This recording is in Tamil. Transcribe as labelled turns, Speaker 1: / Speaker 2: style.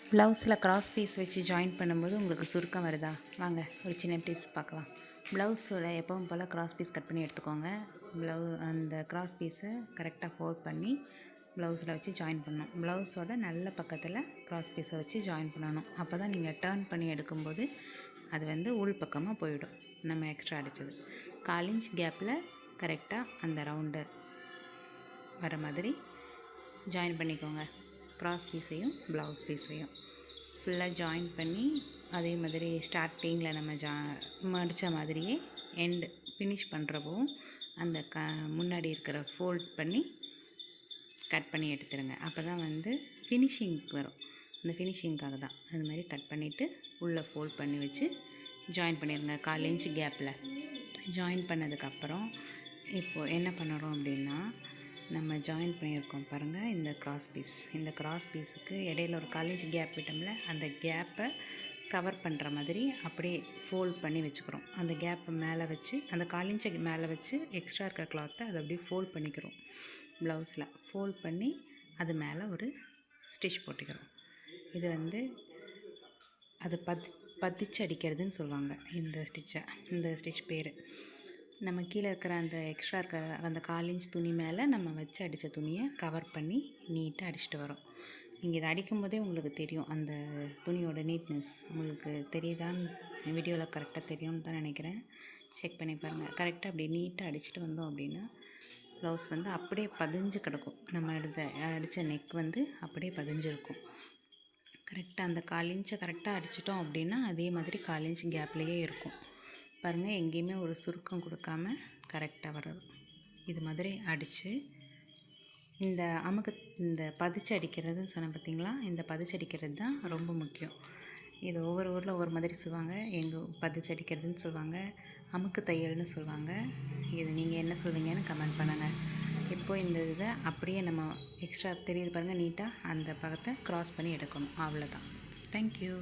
Speaker 1: ப்ளவுஸில் கிராஸ் பீஸ் வச்சு ஜாயின் பண்ணும்போது உங்களுக்கு சுருக்கம் வருதா? வாங்க ஒரு சின்ன டிப்ஸ் பார்க்கலாம். ப்ளவுஸோட எப்பவும் போல் கிராஸ் பீஸ் கட் பண்ணி எடுத்துக்கோங்க. அந்த கிராஸ் பீஸை கரெக்டாக ஃபோல்ட் பண்ணி ப்ளவுஸில் வச்சு ஜாயின் பண்ணணும். ப்ளவுஸோட நல்ல பக்கத்தில் கிராஸ் பீஸை வச்சு ஜாயின் பண்ணணும். அப்போ தான் நீங்கள் டர்ன் பண்ணி எடுக்கும்போது அது உள் பக்கமாக போயிடும். நம்ம எக்ஸ்ட்ரா அடித்தது 1/4 இன்ச் கேப்பில் கரெக்டாக அந்த ரவுண்டு வர மாதிரி ஜாயின் பண்ணிக்கோங்க. கிராஸ் பீஸையும் ப்ளவுஸ் பீஸையும் ஃபுல்லாக ஜாயின் பண்ணி அதே மாதிரி ஸ்டார்டிங்கில் நம்ம மடித்த மாதிரியே எண்டு ஃபினிஷ் பண்ணுறப்பவும் அந்த முன்னாடி இருக்கிற ஃபோல்ட் பண்ணி கட் பண்ணி எடுத்துருங்க. அப்போ தான் ஃபினிஷிங்க்கு வரும். அந்த ஃபினிஷிங்க்காக தான் அது மாதிரி கட் பண்ணிவிட்டு உள்ளே ஃபோல்ட் பண்ணி வச்சு ஜாயின் பண்ணிடுங்க. 1/4 இன்ச் கேப்பில் ஜாயின் பண்ணதுக்கப்புறம் இப்போது என்ன பண்ணுறோம் அப்படின்னா, நம்ம ஜாயின் பண்ணியிருக்கோம் பாருங்கள் இந்த கிராஸ் பீஸுக்கு இடையில ஒரு 1/4 இன்ச் கேப் விட்டோம்ல, அந்த கேப்பை கவர் பண்ணுற மாதிரி அப்படியே ஃபோல்ட் பண்ணி வச்சுக்கிறோம். அந்த கேப்பை மேலே வச்சு அந்த 1/4 இன்ச்சை மேலே வச்சு எக்ஸ்ட்ரா இருக்க கிளாத்தை அதை அப்படியே ஃபோல்ட் பண்ணிக்கிறோம். ப்ளவுஸில் ஃபோல்ட் பண்ணி அது மேலே ஒரு ஸ்டிச் போட்டுக்கிறோம். இது அது பதிச்சு அடிக்கிறதுன்னு சொல்லுவாங்க. இந்த ஸ்டிச் பேர். நம்ம கீழே இருக்கிற அந்த எக்ஸ்ட்ரா இருக்க அந்த 1/4 இன்ச் துணி மேலே நம்ம வச்சு அடித்த துணியை கவர் பண்ணி நீட்டாக அடிச்சுட்டு வரோம். நீங்கள் இதை அடிக்கும்போதே உங்களுக்கு தெரியும், அந்த துணியோட நீட்னஸ் உங்களுக்கு தெரியுதான்னு வீடியோவில் கரெக்டாக தெரியும்னு தான் நினைக்கிறேன். செக் பண்ணி பாருங்கள். கரெக்டாக அப்படி நீட்டாக அடிச்சுட்டு வந்தோம் அப்படின்னா ப்ளவுஸ் அப்படியே பதிஞ்சு கிடக்கும். நம்ம அடித்த நெக் அப்படியே பதிஞ்சிருக்கும். கரெக்டாக அந்த 1/4 இன்ச்சை கரெக்டாக அடிச்சிட்டோம் அப்படின்னா அதே மாதிரி 1/4 இன்ச் கேப்லேயே இருக்கும். பாருங்கள், எங்கேயுமே ஒரு சுருக்கம் கொடுக்காம கரெக்டாக வரும். இது மாதிரி அடித்து இந்த பதிச்சு அடிக்கிறதுன்னு சொன்னேன் பார்த்தீங்களா, இந்த பதிச்சு அடிக்கிறது தான் ரொம்ப முக்கியம். இது ஒவ்வொரு ஊரில் ஒவ்வொரு மாதிரி சொல்லுவாங்க. எங்கள் பதிச்சு அடிக்கிறதுன்னு சொல்லுவாங்க, அமுக்கு தையல்னு சொல்லுவாங்க. இது நீங்கள் என்ன சொல்வீங்கன்னு கமெண்ட் பண்ணுங்கள். இப்போது இந்த இதை அப்படியே நம்ம எக்ஸ்ட்ரா தெரியுது பாருங்கள், நீட்டாக அந்த பக்கத்தை க்ராஸ் பண்ணி எடுக்கணும். அவ்வளோதான். தேங்க்யூ.